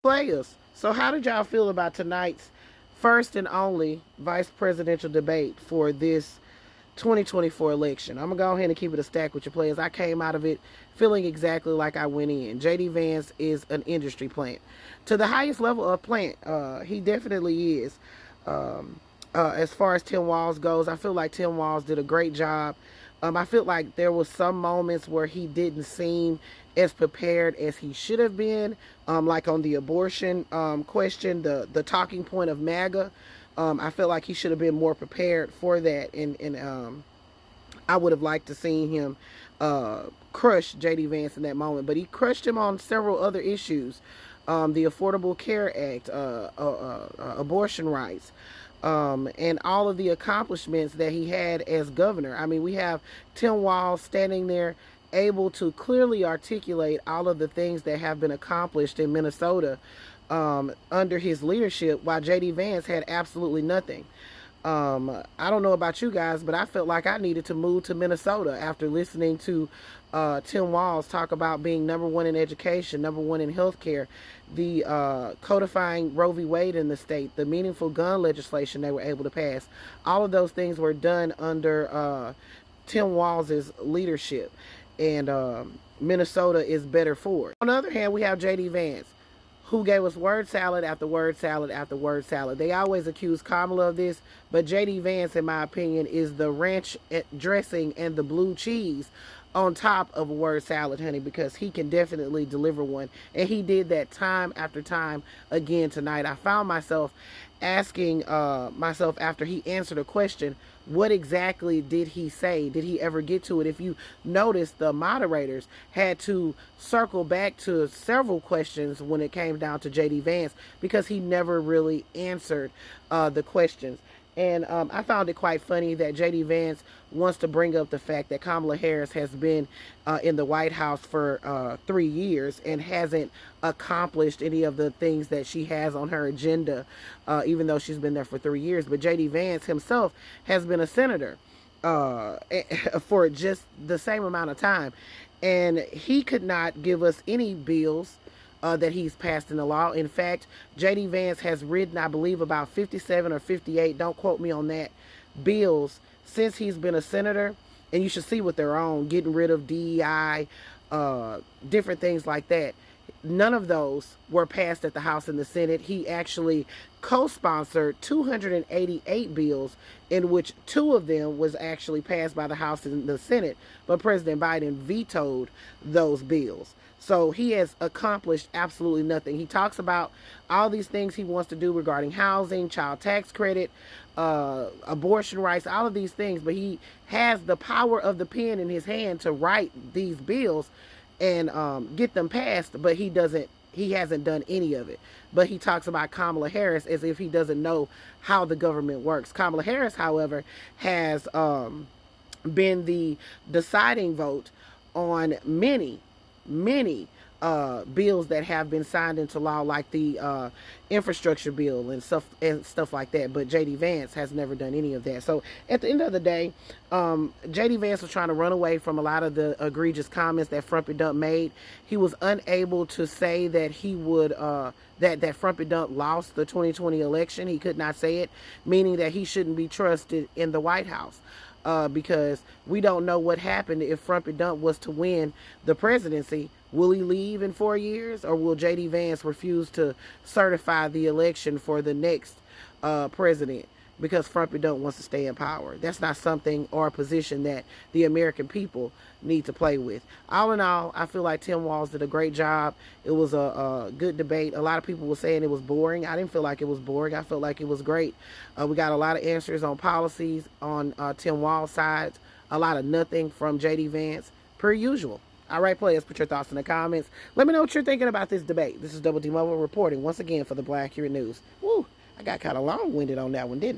Players. So how did y'all feel about tonight's first and only vice presidential debate for this 2024 election? I'm going to go ahead and keep it a stack with your players. I came out of it feeling exactly like I went in. J.D. Vance is an industry plant. To the highest level of plant, he definitely is. As far as Tim Walz goes, I feel like Tim Walz did a great job. I feel like there was some moments where he didn't seem as prepared as he should have been, like on the abortion question, the talking point of MAGA. I feel like he should have been more prepared for that, and I would have liked to see him crush J.D. Vance in that moment, but he crushed him on several other issues. The Affordable Care Act, abortion rights, and all of the accomplishments that he had as governor. I mean, we have Tim Walz standing there able to clearly articulate all of the things that have been accomplished in Minnesota under his leadership, while J.D. Vance had absolutely nothing. I don't know about you guys, but I felt like I needed to move to Minnesota after listening to Tim Walz talk about being #1 in education, #1 in healthcare, the codifying Roe v. Wade in the state, the meaningful gun legislation they were able to pass. All of those things were done under Tim Walz's leadership, and Minnesota is better for it. On the other hand, we have J.D. Vance, who gave us word salad after word salad after word salad. They always accuse Kamala of this, but J.D. Vance, in my opinion, is the ranch dressing and the blue cheese on top of a word salad, honey, because he can definitely deliver one. And he did that time after time again tonight. I found myself asking myself after he answered a question, what exactly did he say? Did he ever get to it? If you notice, the moderators had to circle back to several questions when it came down to J.D. Vance because he never really answered the questions. And I found it quite funny that J.D. Vance wants to bring up the fact that Kamala Harris has been in the White House for 3 years and hasn't accomplished any of the things that she has on her agenda, even though she's been there for 3 years. But J.D. Vance himself has been a senator for just the same amount of time. And he could not give us any bills that he's passed into law. In fact, J.D. Vance has written, I believe, about 57 or 58, don't quote me on that, bills since he's been a senator. And you should see what they're on, getting rid of DEI, different things like that. None of those were passed at the House and the Senate. He actually co-sponsored 288 bills, in which 2 of them was actually passed by the House and the Senate, but President Biden vetoed those bills. So he has accomplished absolutely nothing. He talks about all these things he wants to do regarding housing, child tax credit, abortion rights, all of these things, but he has the power of the pen in his hand to write these bills and get them passed, but he hasn't done any of it. But he talks about Kamala Harris as if he doesn't know how the government works. Kamala Harris, however, has been the deciding vote on many bills that have been signed into law, like the infrastructure bill and stuff like that. But J.D. Vance has never done any of that. So at the end of the day, J.D. Vance was trying to run away from a lot of the egregious comments that Frumpy Dump made. He was unable to say that he would that Frumpy Dump lost the 2020 election. He could not say it, meaning that he shouldn't be trusted in the White House. Because we don't know what happened if Frumpy Dump was to win the presidency. Will he leave in 4 years, or will J.D. Vance refuse to certify the election for the next president because Frumpy Dump wants to stay in power? That's not something or a position that the American people need to play with. All in all, I feel like Tim Walz did a great job. It was a good debate. A lot of people were saying it was boring. I didn't feel like it was boring. I felt like it was great. We got a lot of answers on policies on Tim Walz's side. A lot of nothing from J.D. Vance, per usual. All right, players, put your thoughts in the comments. Let me know what you're thinking about this debate. This is Double D Mobile reporting once again for the Black Accurate News. Woo, I got kind of long-winded on that one, didn't I?